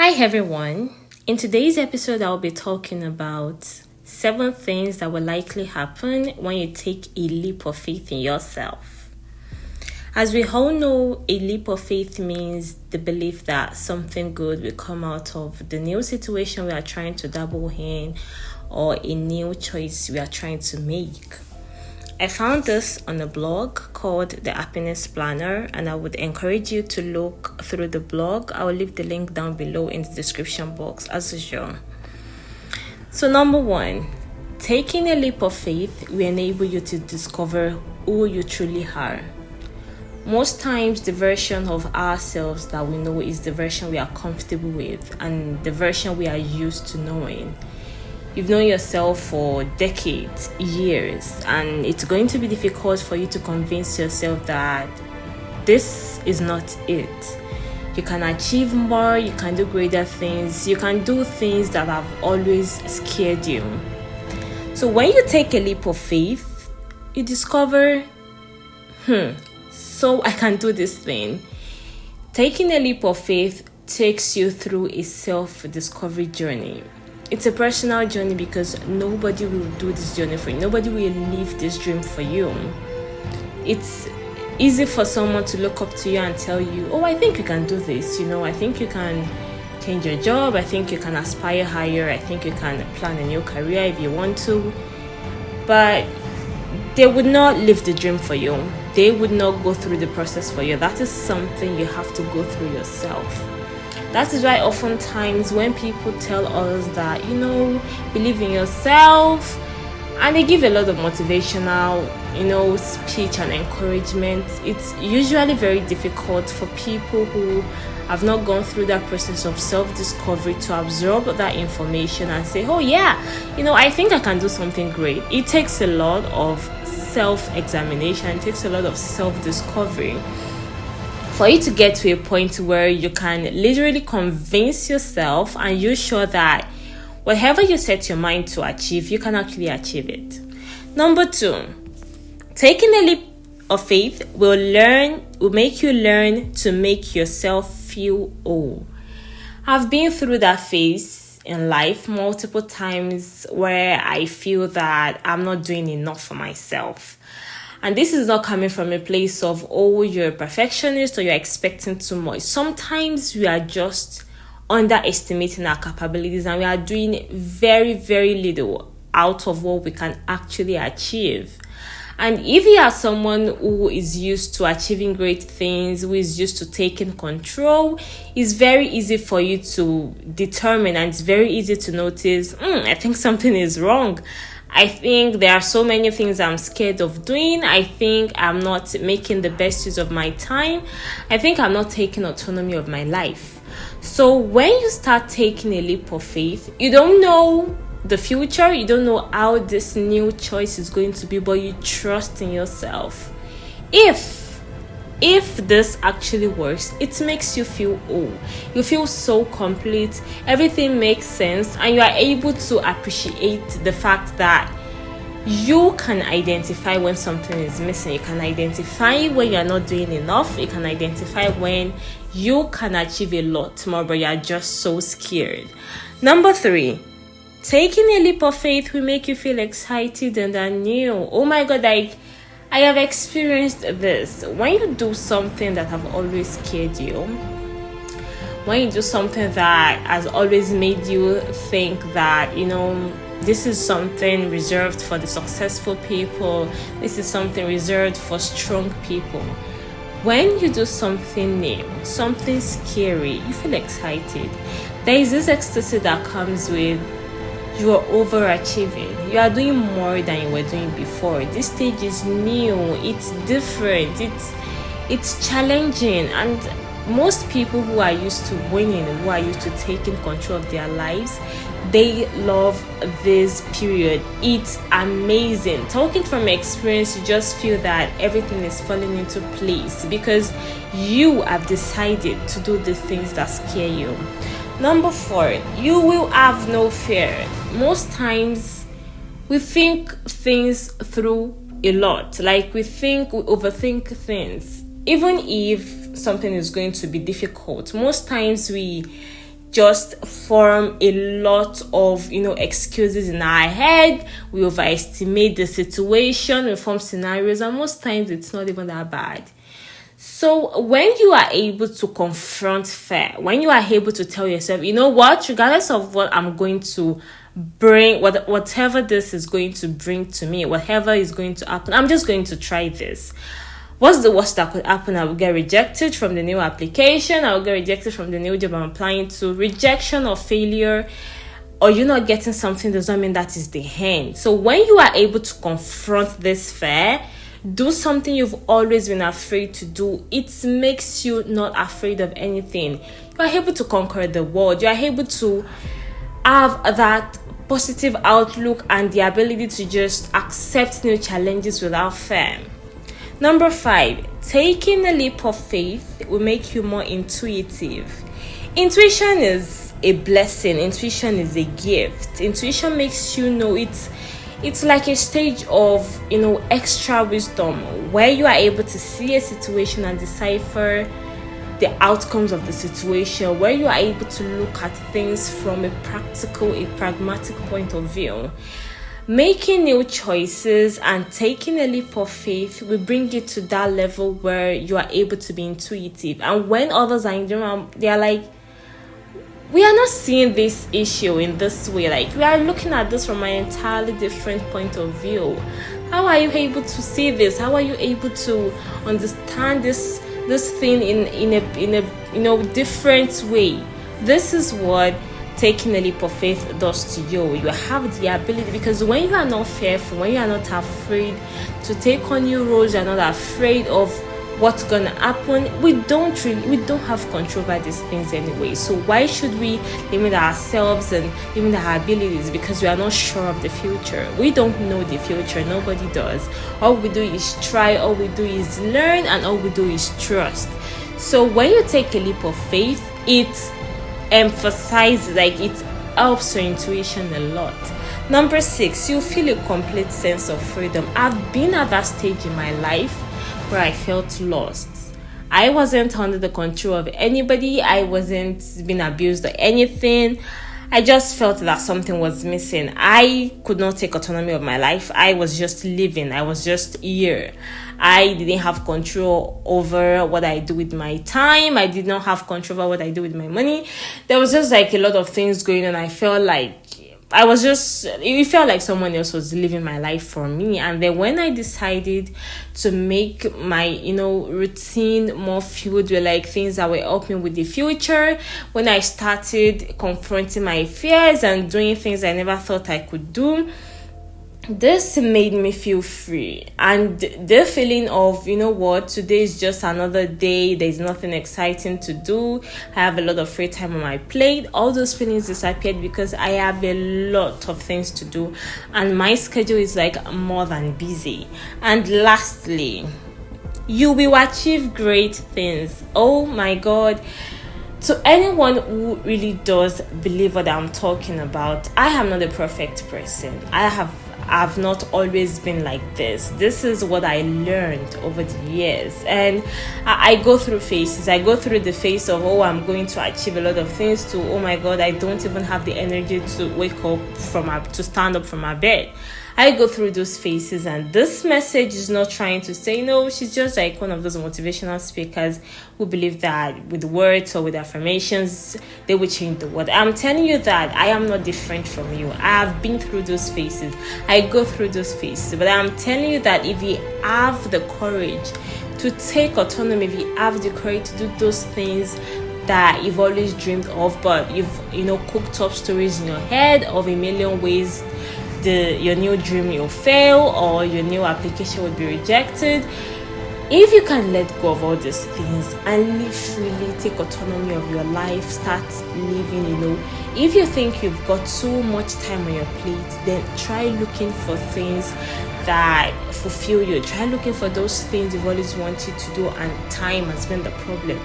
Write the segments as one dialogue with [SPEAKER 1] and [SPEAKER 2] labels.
[SPEAKER 1] Hi everyone. In today's episode, I'll be talking about 7 things that will likely happen when you take a leap of faith in yourself. As we all know, a leap of faith means the belief that something good will come out of the new situation we are trying to dabble in or a new choice we are trying to make. I found this on a blog called The Happiness Planner, and I would encourage you to look through the blog. I will leave the link down below in the description box as usual. So number 1, taking a leap of faith will enable you to discover who you truly are. Most times the version of ourselves that we know is the version we are comfortable with and the version we are used to knowing. You've known yourself for decades, years, and it's going to be difficult for you to convince yourself that this is not it. You can achieve more, you can do greater things, you can do things that have always scared you. So when you take a leap of faith, you discover, so I can do this thing. Taking a leap of faith takes you through a self-discovery journey. It's a personal journey because nobody will do this journey for you. Nobody will live this dream for you. It's easy for someone to look up to you and tell you, I think you can do this. I think you can change your job. I think you can aspire higher. I think you can plan a new career if you want to. But they would not live the dream for you. They would not go through the process for you. That is something you have to go through yourself. That is why oftentimes when people tell us that, believe in yourself, and they give a lot of motivational, speech and encouragement, it's usually very difficult for people who have not gone through that process of self-discovery to absorb that information and say, I think I can do something great. It takes a lot of self-examination. It takes a lot of self-discovery for you to get to a point where you can literally convince yourself and you're sure that whatever you set your mind to achieve, you can actually achieve it. Number 2, taking a leap of faith will make you learn to make yourself feel whole. I've been through that phase in life multiple times where I feel that I'm not doing enough for myself. And this is not coming from a place of, you're a perfectionist or you're expecting too much. Sometimes we are just underestimating our capabilities and we are doing very, very little out of what we can actually achieve. And if you are someone who is used to achieving great things, who is used to taking control, it's very easy for you to determine and it's very easy to notice, I think something is wrong. I think there are so many things I'm scared of doing. I think I'm not making the best use of my time. I think I'm not taking autonomy of my life. So when you start taking a leap of faith, you don't know the future. You don't know how this new choice is going to be, but you trust in yourself. If this actually works, it makes you feel whole. You feel so complete. Everything makes sense and you are able to appreciate the fact that you can identify when something is missing. You can identify when you are not doing enough. You can identify when you can achieve a lot more, but you are just so scared. Number 3, taking a leap of faith will make you feel excited and new. Oh my God, I have experienced this. When you do something that have always scared you, when you do something that has always made you think that, this is something reserved for the successful people, this is something reserved for strong people. When you do something new, something scary, you feel excited. There is this ecstasy that comes with you are overachieving. You are doing more than you were doing before. This stage is new. It's different. It's challenging. And most people who are used to winning, who are used to taking control of their lives, they love this period. It's amazing. Talking from experience, you just feel that everything is falling into place because you have decided to do the things that scare you. Number 4, you will have no fear. Most times we think things through a lot. We overthink things. Even if something is going to be difficult, most times we just form a lot of excuses in our head. We overestimate the situation, we form scenarios, and most times it's not even that bad. So when you are able to confront fear, when you are able to tell yourself, you know what, regardless of what I'm going to bring, whatever this is going to bring to me, whatever is going to happen, I'm just going to try this. What's the worst that could happen? I will get rejected from the new application. I will get rejected from the new job I'm applying to. Rejection or failure, or you're not getting something, does not mean that is the end. So when you are able to confront this fear, do something you've always been afraid to do, it makes you not afraid of anything. You are able to conquer the world. You are able to have that positive outlook and the ability to just accept new challenges without fear. Number 5, taking a leap of faith will make you more intuitive. Intuition is a blessing. Intuition is a gift. Intuition makes you know it's like a stage of extra wisdom where you are able to see a situation and decipher the outcomes of the situation, where you are able to look at things from a pragmatic point of view. Making new choices and taking a leap of faith will bring you to that level where you are able to be intuitive. And when others are in the room, they are like, we are not seeing this issue in this way. Like, we are looking at this from an entirely different point of view. How are you able to see this? How are you able to understand this thing in a different way? This is what taking a leap of faith does to you. You have the ability, because when you are not fearful, when you are not afraid to take on new roles, you are not afraid of what's gonna happen, we don't have control over these things anyway. So why should we limit ourselves and limit our abilities because we are not sure of the future? We don't know the future. Nobody does. All we do is try, all we do is learn, and all we do is trust. So when you take a leap of faith, it emphasizes, it helps your intuition a lot. Number 6, you feel a complete sense of freedom. I've been at that stage in my life where I felt lost. I wasn't under the control of anybody. I wasn't being abused or anything. I just felt that something was missing. I could not take autonomy of my life. I was just living. I was just here. I didn't have control over what I do with my time. I did not have control over what I do with my money. There was just a lot of things going on. I felt like it felt like someone else was living my life for me. And then when I decided to make my, routine more filled with things that will help me with the future, when I started confronting my fears and doing things I never thought I could do, this made me feel free. And the feeling of, today is just another day, there's nothing exciting to do, I have a lot of free time on my plate, all those feelings disappeared because I have a lot of things to do and my schedule is more than busy. And lastly, you will achieve great things. Oh my God. To anyone who really does believe what I'm talking about, I am not a perfect person. I've not always been like this. This is what I learned over the years. And I go through phases. I go through the phase of, I'm going to achieve a lot of things, to, oh my God, I don't even have the energy to wake up to stand up from my bed. I go through those phases, and this message is not trying to say, no, she's just one of those motivational speakers who believe that with words or with affirmations, they will change the world. I'm telling you that I am not different from you. I have been through those phases. I go through those phases. But I'm telling you that if you have the courage to take autonomy, if you have the courage to do those things that you've always dreamed of, but you've, cooked up stories in your head of a million ways your new dream will fail or your new application will be rejected. If you can let go of all these things and live freely, take autonomy of your life, start living, if you think you've got so much time on your plate, then try looking for things that fulfill you. Try looking for those things you've always wanted to do, and time has been the problem.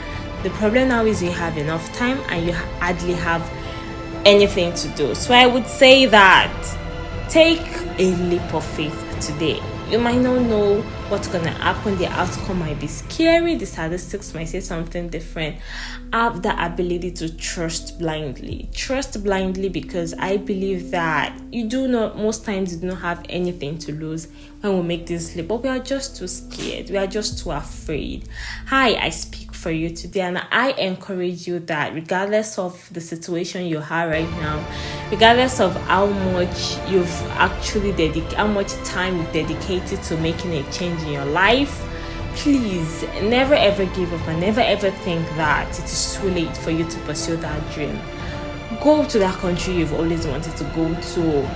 [SPEAKER 1] The problem now is you have enough time and you hardly have anything to do. So I would say that take a leap of faith today. You might not know what's gonna happen. The outcome might be scary. The statistics might say something different. Have the ability to trust blindly. Trust blindly, because I believe that most times you do not have anything to lose when we make this leap, but we are just too scared. We are just too afraid. Hi, I speak for you today, and I encourage you that regardless of the situation you are right now, regardless of how much how much time you've dedicated to making a change in your life, please never ever give up, and never ever think that it is too late for you to pursue that dream. Go to that country you've always wanted to go to.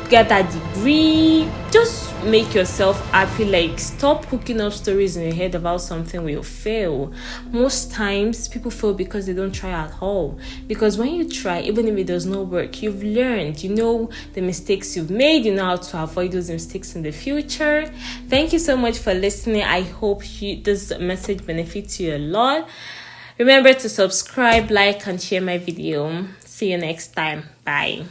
[SPEAKER 1] Get that degree. Just make yourself happy. Like, stop cooking up stories in your head about something will fail. Most times people fail because they don't try at all. Because when you try, even if it does not work, you've learned. You know the mistakes you've made. You know how to avoid those mistakes in the future. Thank you so much for listening. I hope this message benefits you a lot. Remember to subscribe, like, and share my video. See you next time. Bye.